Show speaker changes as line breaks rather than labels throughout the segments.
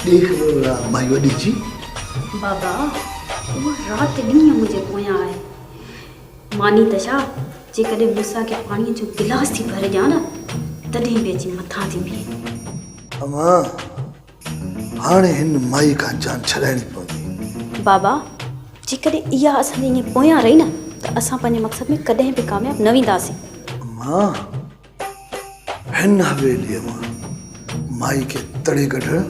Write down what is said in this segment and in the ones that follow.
देख लो माई वडी जी
बाबा वो रात ॾींहं मुझे पोयां आहे मानी त छा जेकॾहिं मूंसां खे पाणीअ जो गिलास थी भरे ॾियां न तॾहिं बि अची मथां थी बीहे।
अमा हाणे हिन माई खां जान छॾाइणी पवंदी।
बाबा जेकॾहिं इहा असांजे ईअं पोयां रही न त असां पंहिंजे मक़सद में कॾहिं बि कामयाबु न वेंदासीं।
अमा हिन हवेलीअ मां माई खे तड़े कढणु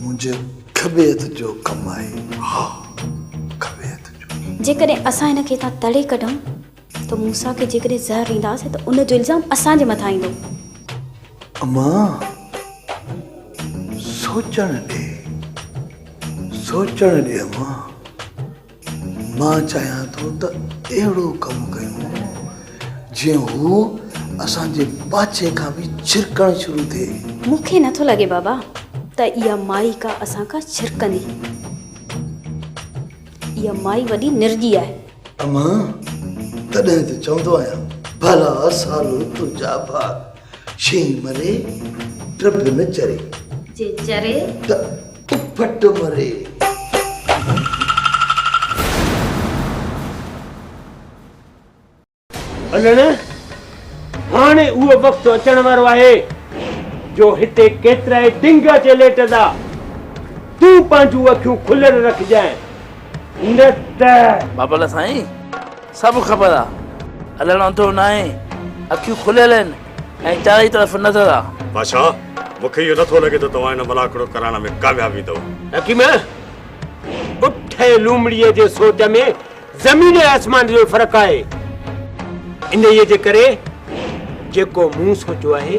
मुंहिंजे खबे हथ जो कमु आहे। हा खबे हथ जो।
जेकॾहिं असां हिन खे हितां तड़े कढूं त मूंसां खे जेकॾहिं ज़हर ॾींदासीं त उनजो इल्ज़ाम असांजे मथां ईंदो।
अमा सोचण ॾे अमा मां चाहियां थो त अहिड़ो कमु कयूं जीअं हू असांजे पाछे खां बि छिरकणु शुरू थिए।
मूंखे नथो लॻे बाबा त इहा माई का असां खां छिरकंदी। इहा माई वॾी निर्जी आहे।
अमा तॾहिं त चवंदो आहियां भला सालो तुंहिंजा भाउ छे मरे टब न चरे
जे चरे
त उफट मरे।
अनन हाणे उहो वक़्तु अचण वारो आहे जो हिते केतिरा ई डिंग अचे लेटंदा तूं पंहिंजूं अखियूं खुलियल रखजांइ न त
बाबा साईं सभु ख़बर आहे हलणो थो न आहे अखियूं खुलियल आहिनि ऐं चारई तरफ़ नज़र आहे।
बादशाह मूंखे इहो नथो लॻे त तव्हां हिन मलाकड़ो कराइण में कामयाबु थींदव।
हकीम उठे लूमड़ीअ जे सोच में ज़मीन ऐं आसमान जो फ़र्क़ु आहे। इन जे करे जेको मूं सोचियो आहे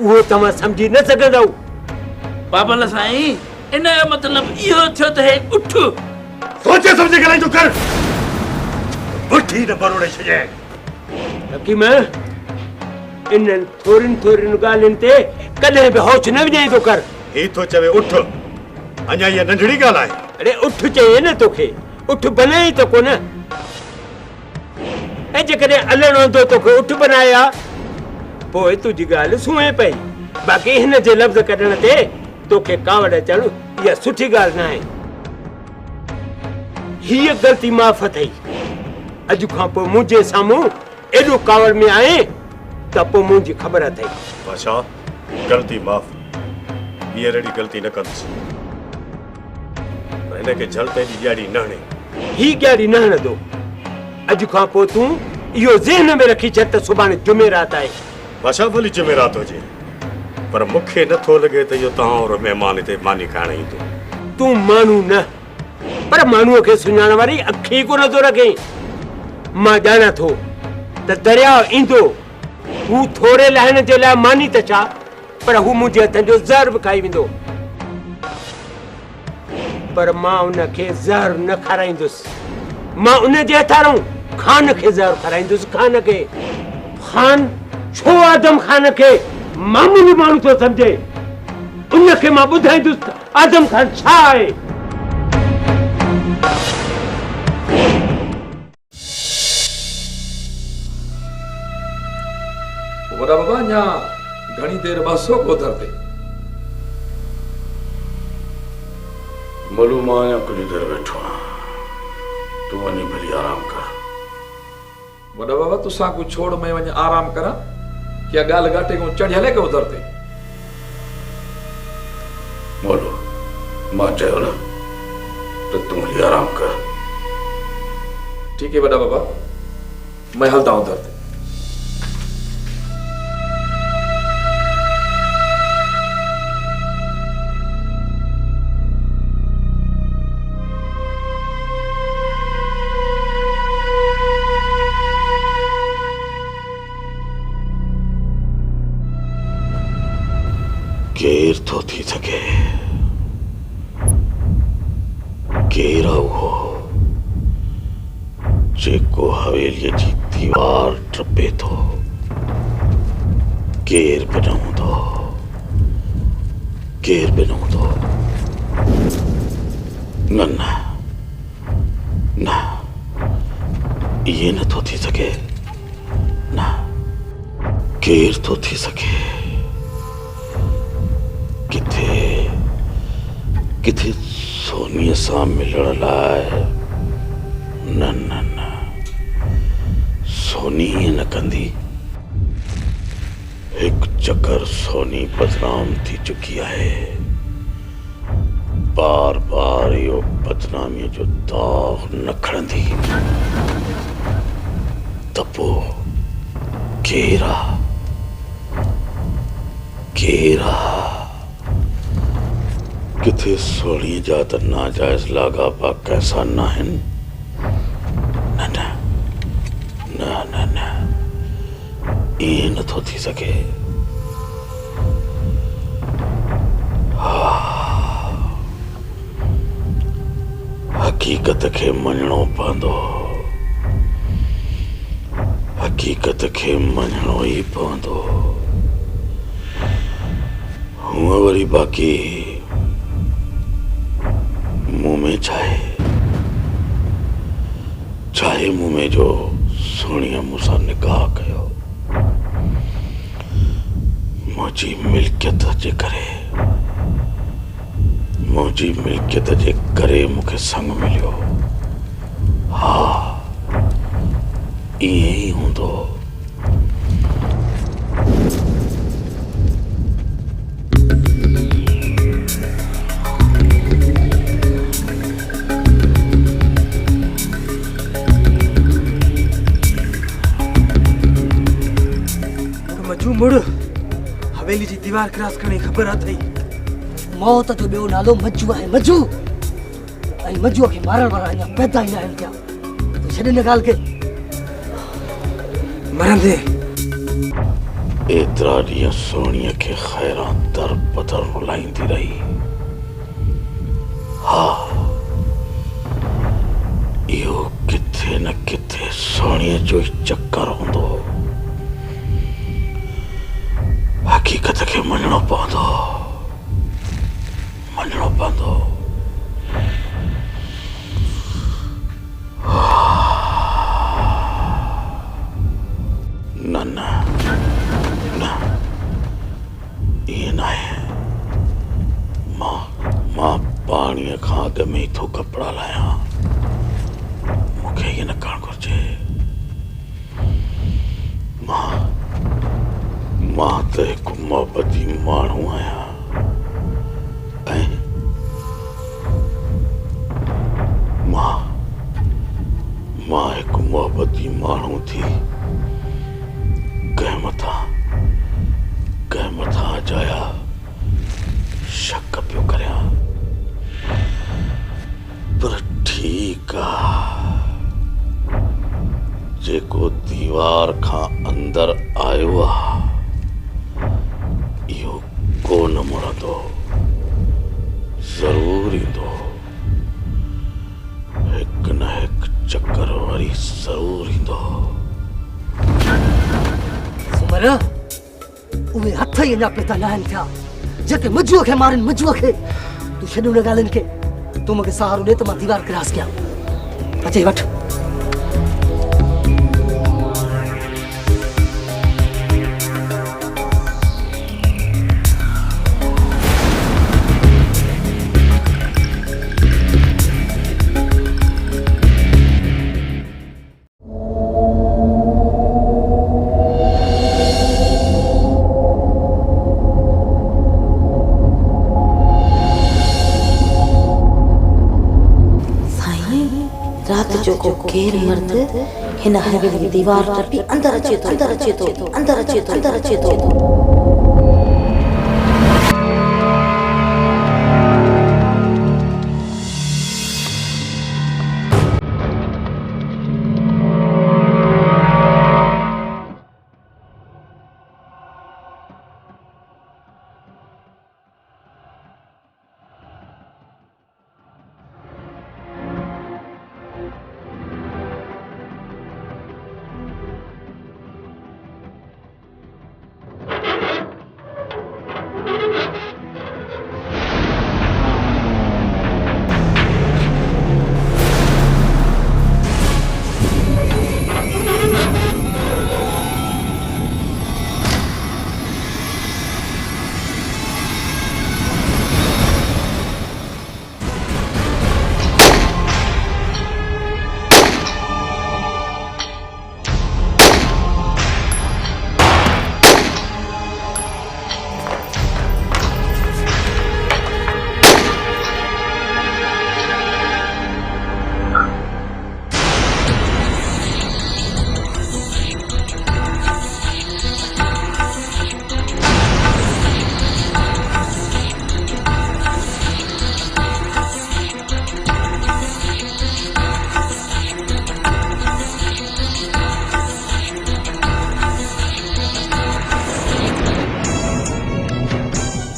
उहो तव्हां सम्झी न सघंदव।
बाबा साईं इन जो मतिलबु इहो थियो त हे उठ
सोचे सम्झे ॻाल्हाईंदो कर बुठी न बरोड़े छॾे।
हकीम इन्हनि थोरियुनि ॻाल्हियुनि ते कॾहिं बि होश न विझाईंदो कर।
ही थो चवे उठ अञा इहा नंढड़ी ॻाल्हि आहे।
अरे उठ चई न तोखे उठ बनाई त कोन ऐं जेकॾहिं हलणो हूंदो तोखे उठ बनाया पोइ तुंहिंजी ॻाल्हि सुहे पई। बाक़ी हिन जे लफ़्ज़ कढण ते तोखे कावड़ अचणु इहा सुठी ॻाल्हि न आहे। हीअ ग़लती माफ़ अथई। अॼु खां पोइ मुंहिंजे साम्हूं एॾो कावड़ में आहे त पोइ मुंहिंजी ख़बर अथई।
बादशाह ग़लती माफ़ ॿीहर अहिड़ी ग़लती न कंदुसि। हिन खे झलते जी ॾियारी न हणे।
ही ॾियारी न हणंदो। अॼु खां पोइ तूं इहो ज़हन में रखी छॾ त सुभाणे जुमेरात आहे।
बादशाह भली जुमेरात हुजे पर मूंखे नथो लॻे त इहो तव्हां और महिमान हिते मानी खाइण ईंदो।
तूं माण्हू न पर माण्हूअ खे सुञाणण वारी अखी कोन थो रखे। मां ॼाणां थो त दरियाउ ईंदो हू थोरे लाहिण जे लाइ मानी त छा पर हू मुंहिंजे हथनि जो ज़हर बि खाई वेंदो। पर मां उनखे ज़हर न खाराईंदुसि। मां उन जे हथां खान खे ज़हर खाराईंदुसि। खान खे खान छो आदम खान खे मामूली माण्हू थो सम्झे उनखे मां ॿुधाईंदुसि त आदम खान छा आहे।
वॾा बाबा अञा घणी देर बसो कोथर ते
मालूम आहे कुझु देर वेठो आहियां तूं वञी भली आराम कर।
वॾा बाबा तुसां को छोड़ में वञ आराम करा क्या ॻाल्हि घाटे को चढ़ हले के उधर ते
बोलो मां चयो न त तूं वञी आराम कर।
ठीक है वॾा बाबा मैं हलता हूं उधर ते।
केर थो थी सके केर हो जेको हवेलीअ जी दीवार टपे थो केर बि न हूंदो केर बि न हूंदो। न न न इहे नथो थी सघे न केर थो थी सघे किथे किथे सोनीअ सां मिलण लाइ न न न सोनी ईअं न कंदी। हिकु चकर सोनी बदनाम थी चुकी आहे, बार बार इहो बदनामीअ जो दाग न खणंदी त पोइ केरु आहे? किथे सोणीअ जा त नाजाइज़ लाॻापा कंहिंसां न आहिनि। न न न न न ईअं नथो थी सघे। हक़ीक़त खे मञणो पवंदो, हक़ीक़त खे मञणो ई पवंदो। हूअं वरी बाक़ी मुंह में चाहे मुंह में जो सोणीअ मूंसां निकाह कयो, मुंहिंजी मिल्कियत जे करे मूंखे संग मिलियो। हा ईअं ई हूंदो।
मजू मुड़ हवेली जी दीवार क्रॉस करने की खबर अथई।
मौत जो ॿियो नालो मजू आहे, मजू। ऐं मजूअ खे मारण वारा अञा पैदा ई न आहिनि थिया। तूं छॾ हिन ॻाल्हि खे।
मरंदे
एतिरा ॾींहं सोणीअ खे ख़ैरां दर बदर रुलाईंदी रही। हा इहो किथे न किथे सोणीअ जो ई चक्कर हूंदो। हक़ीक़त खे मञणो पवंदो। न न न ईअं न आहे। मां पाणीअ खां अॻु में ई थो कपिड़ा लाहियां। मूंखे ईअं न करणु घुरिजे। मां त हिकु मोहबती माण्हू आहियां ऐं मां हिकु मोहबती माण्हू थी कंहिं मथां अजाया शक पियो करियां। पर ठीकु आहे, जेको दीवार खां अंदर आयो आहे इहो कोन मुड़ंदो, ज़रूर ईंदो। हिकु न हिकु चक्कर वरी ज़रूर ईंदो।
सुमर उहे हथ ई अञा पैदा न आहिनि थिया जेके मजूअ खे मारनि। मजूअ खे तूं छॾ हुन ॻाल्हियुनि खे। तूं मूंखे सहारो ॾे त मां दीवार क्रॉस कयां। अचे वठ।
रात जो को केर मर्द हिन हवेली दीवार टपी अंदर अचे तो।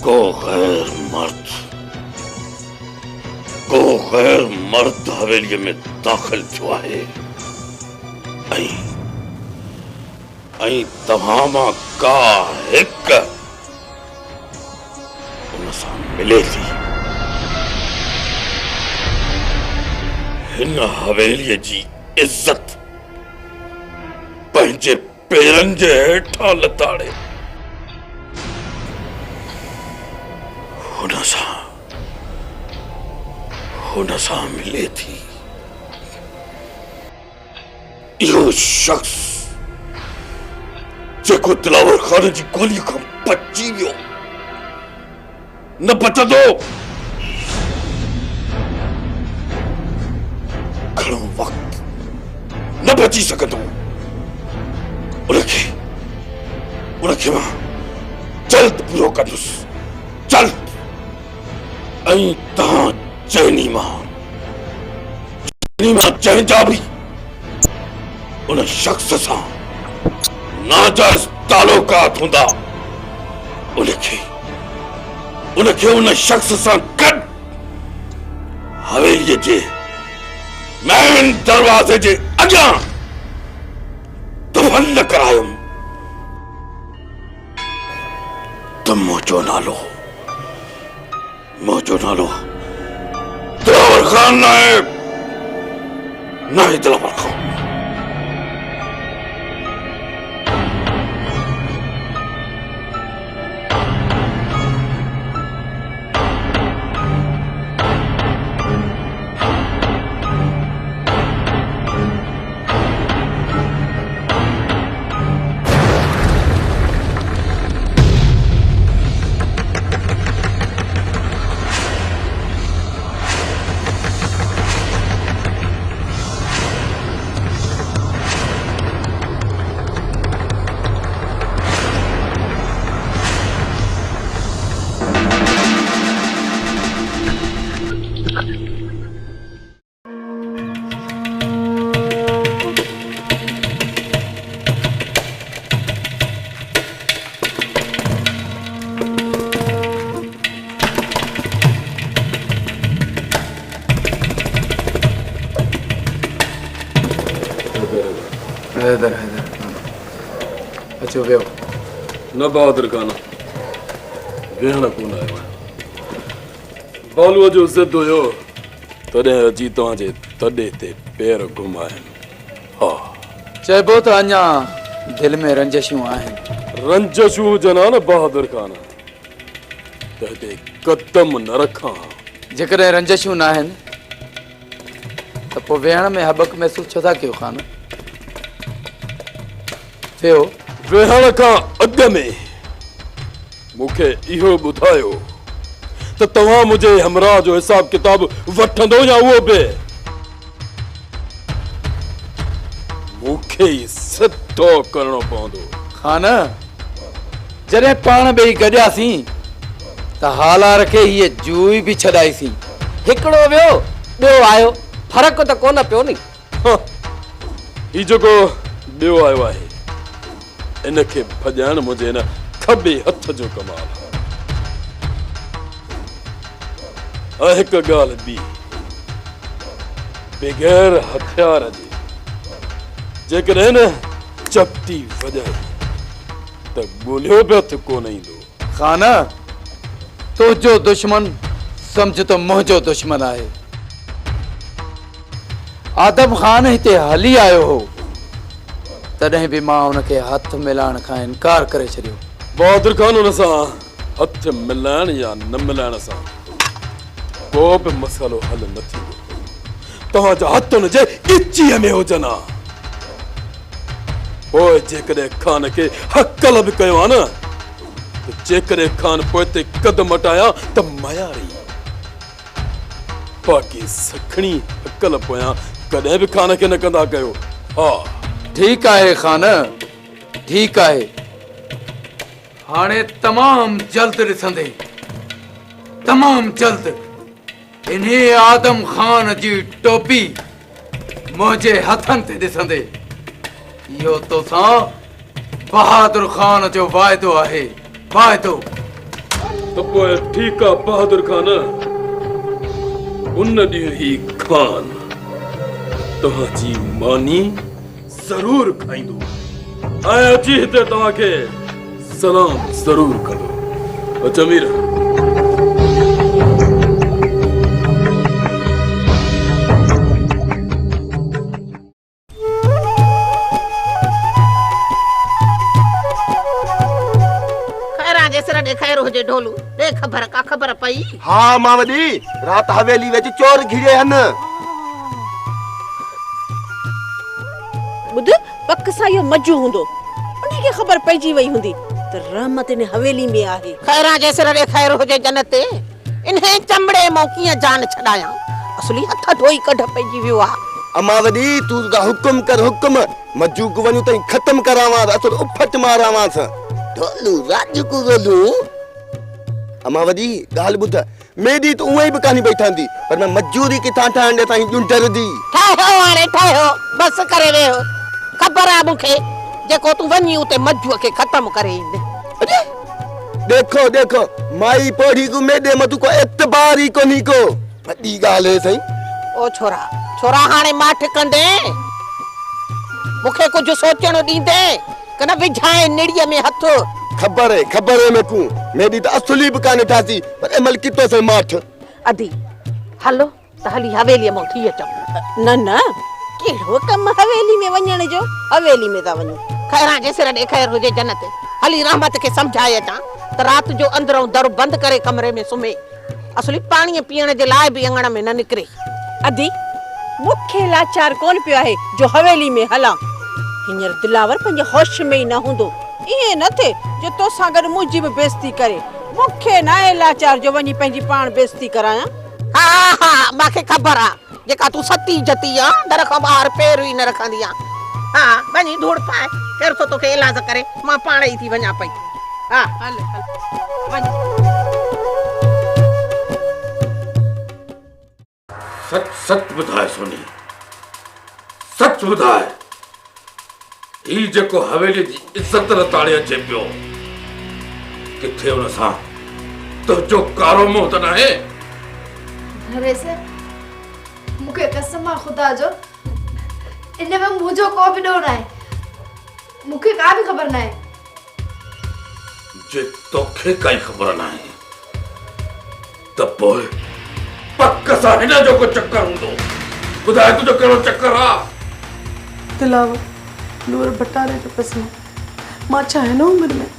को गैर मर्द हवेली में दाखिल थियो है ऐं तव्हां का हिक उन सां मिले थी। हिन हवेलीअ जी इज्जत पंहिंजे पेरनि जे हेठां लताड़े हुन सां मिले थी। इहो शख्स जेको दिलावर खान जी गोली खां बची वियो न बचंदो। घणो वक्त न बची सघंदो। उनखे मां जल्द पूरो कंदुसि, जल्द। ऐं तव्हां चइनी मां जंहिंजा बि उन शख्स सां नाजायज़ तालुकात हूंदा उनखे उन शख्स सां गॾु हवेलीअ जे मेन दरवाज़े जे अॻियां दफ़न न करायुमि त मुंहिंजो नालो दिलावर खान न आहे दिलावर खान।
हैदर अचो वियो।
न बहादुर खाना वेहण कोन आयो आहियां। बालूअ जो ज़िद हुयो तॾहिं अची तव्हांजे तॾे ते पेर घुमाइनि। हा
चइबो त अञा दिलि में रंजशूं आहिनि।
रंजशूं हुजनि न बहादुर खाना त हिते कदम न रखां।
जेकॾहिं रंजशूं न आहिनि त पोइ वेहण में हबक महसूस छो था कयो खान?
वेहण खां अॻु में मूंखे इहो ॿुधायो त तव्हां मुंहिंजे हमराह जो हिसाब किताब वठंदो या उहो बि मूंखे ई सिधो करणो पवंदो।
खान जॾहिं पाण ॿई गॾियासीं त हालार खे हीअ जूई बि छॾाईसीं।
हिकिड़ो वियो ॿियो आयो, फ़र्क़ु त कोन पियो नी।
ही जेको ॿियो आयो आहे इनखे भॼाइण मुंहिंजे हिन खॿे हथ जो कमाल आहे। ऐं हिकु ॻाल्हि ॿी, बग़ैर हथियार जे जेकॾहिं न चपटी वॼाई त ॻोल्हियो बि हथु कोन ईंदो।
खान तुंहिंजो दुश्मन सम्झ त मुंहिंजो दुश्मन आहे। आदम खान हिते हली आयो हो तॾहिं बि मां हुनखे हथ मिलाइण खां इनकार करे छॾियो।
बहादुर खान हुन सां हथ मिलाइण या न मिलाइण सां को बि मसइलो हल न थींदो। तव्हांजा हथ हुनजे इच्छीअ में हुजनि हा। पोइ जेकॾहिं खान खे हकल बि कयो आहे न त जेकॾहिं खान पोइ ते कदम हटाया त मयारी बाक़ी सखणी हकल पोयां कॾहिं बि खान खे न कंदा कयो। हा
ठीक आहे खान, ठीक आहे। हाणे तमाम जल्द ॾिसंदे, तमाम जल्द इन्हे आदम खान जी टोपी मुंहिंजे हथनि ते ॾिसंदे इहो तोसां बहादुर खान जो वाइदो आहे, वाइदो।
तो पोइ ठीक आहे बहादुर खान, उन ॾींहुं ही खान तव्हांजी मानी ज़रूर खाईंदो ऐं अची हिते तव्हांखे सलाम ज़रूर कंदो। अच्छा मीर,
खैर हो जे ढोलू दे खबर का खबर पई।
हाँ मावड़ी, रात हवेली विच चोर घिरे हन।
बुध पक सा यो मजू हुंदो, उन्हीं के खबर पईजी वई हुंदी त रहमत ने हवेली में आहे। खैरा जे सिर रे खैर हो जे जन्नत, इन्हे चमड़े मो किया जान छडाया, असली हथ धोई कढ पईजी वियो आ।
अमावड़ी तू का हुक्म कर हुक्म, मजू को वनु तई खत्म करावा, असुर उफट मारावा स। ढोलू राजू को रोलू अमावड़ी गाल बुध मेरी तो उई भी कानी बैठांदी, पर मैं मजूरी की ठाठा अंडे ताई जुंटर दी।
ठायो अरे ठायो, बस करे वे हो। खबर आ मुखे जेको तू वनी उते मजू के खत्म करे इंदे।
अरे देखो देखो माई पढ़ी को मेडे मत को एतबार ही कोनी को बड़ी गाल है सही।
ओ छोरा छोरा हाने माठ कंदे मुखे कुछ सोचणो दींदे कना विझाए निड़िया में हथ।
खबर है मैं को मेरी तो असली बकाने ठासी, पर अमल कितो से माठ
अदी हलो त हली हवेली में थी अचो। न न केड़ो कम हवेली में वणण जो, हवेली में ता वणो। खैरा जे सिर दे खैर हो जे जन्नत, हली रहमत के समझाए ता त रात जो अंदरों दर बंद करे कमरे में सुमे, असली पानी पीण जे लाए भी अंगण में न निकरे। अदी मुखे लाचार कौन पियो है जो हवेली में हला, हिंयर दिलावर पंजे होश में ही न हुंदो। ये न थे जो तो सागर मुजी भी बेइज्जती करे, मुखे ना लाचार जो वनी पंजी पान बेइज्जती कराया। हां हां माखे खबर आ जेका तू सती जती आ, दर खां बाहर पैर ही न रखंदी आ। हां वनी धूड़ पाए फिर तो तोके इलाज करे, मां पाण ही थी वणा पई। हां हल हल वन।
सच सच बुधाए सोनी, सच बुधाए ही जेको हवेली जी इज्जत न ताड़े अचे पियो, किथे उन सां तुंहिंजो कारो मुंहुं त न आहे।
वैसे मुखे कसम आ खुदा जो इन में मुझो को भी डर है, मुखे का भी खबर ना है।
जे तोखे काई खबर न आहे त पोइ पक सां हिन जो को चक्कर हूंदो। ॿुधाए तुंहिंजो कहिड़ो चक्कर आ?
दिलावर नूर भटारे जो कसम मां छा है न उम्र में।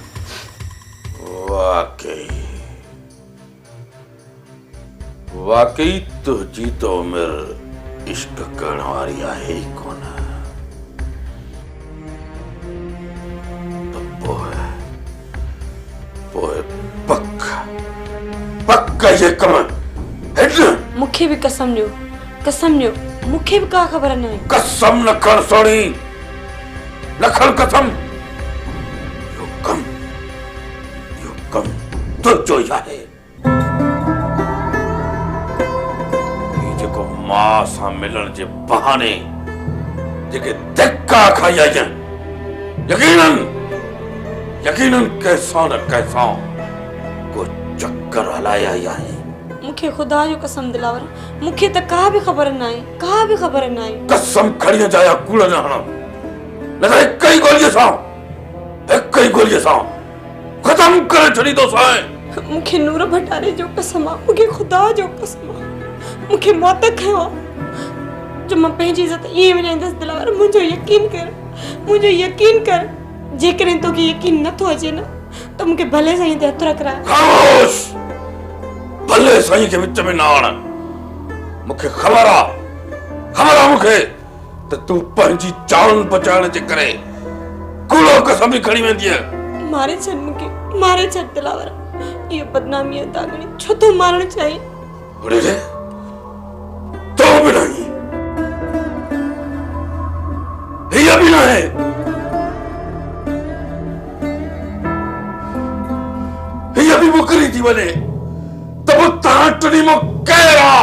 वाकई तुझी तो उम्र इश्क करण वारी आहे ही कोन। तो पोइ पक ये कम
मुखे भी कसम ॾियो मुखे भी का खबर न आहे।
कसम न खण सोणी, न खण कसम। यो कम तुझो ही आहे। जेको मां सां मिलण जे बहाने जेके धक्का खाई आहिनि, यकीनन कैसा न कैसा को चक्कर हलाए आई आहे।
मुखे खुदा जो कसम दिलावर, मुखे त का भी खबर न आहे।
कसम खड़ी जाया कूड़ न हणा, न त हिक ही गोलीअ सां खत्म करे छड़ी दो साए।
मुखे नूर भटारे जो कसम आ, मुखे खुदा जो कसम आ, मुखे मौत खयो जो मां पंहिंजी इज्जत ये विञाईंदसि। दिलावर मुझो यकीन कर जेकॾहिं तोखे यकीन नथो अचे न त मुखे भले साईं ते हथ रखराए।
खामोश, भले साईं के विच में ना आण। मुखे खबर आ मुखे त तू पंहिंजी जान बचाइण जे करे कूड़ो कसम भी खणी वेंदी आहे।
मारे छॾ दिलावर, इहो बदनामी आहे तागणी, छो तो मारण चाही।
अरे रे तो भी नहीं, ये भी नहीं है, ये भी मुकरी थी बने तब ताटनी मो केरा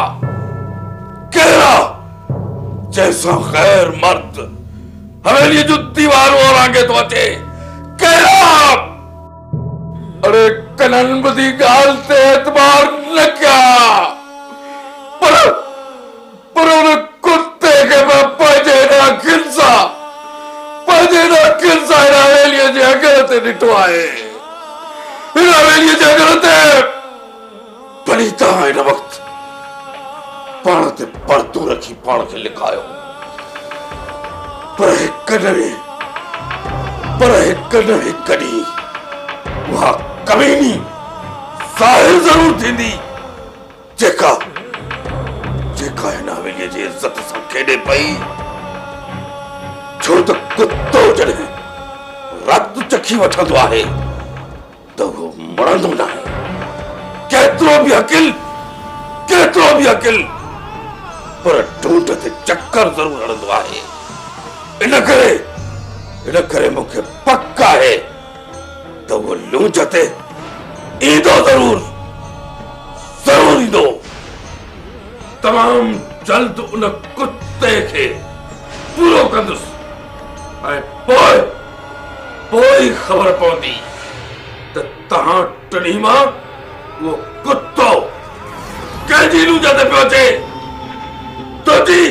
जैसा खैर मर्द हवेली जो दीवार और आगे तो अचे केरा। अरे कनन बदी गाल ते एतबार न क्या पर उन कुत्ते के मैं पजे ना खिलसा इन हवेलीअ जे अगर ते ॾिठो आहे इन हवेलीअ जे अगर ते भली तव्हां हिन वक़्तु पाण ते पर्दो रखी पाण खे लिकायो पर हिकु न हिकु ॾींहुं उहा कमीनी ज़ाहिर ज़रूर थींदी जेका हिन हवेलीअ जी इज़त सां खेॾे पई छो त कुत्तो जॾहिं रत चखी वठंदो आहे त उहो मरंदो न आहे केतिरो बि अकिल पर ढूंढ ते चक्कर ज़रूर हणंदो आहे इन करे मूंखे पक आहे त उहो लूंज ते ईंदो ज़रूर ईंदो तमाम जल्द उन कुत्ते खे पूरो कंदुसि ऐं पोइ ख़बर पवंदी त तव्हां टिनी मां उहो कुत्तो कंहिंजी लूंज ते पियो अचे तुंहिंजी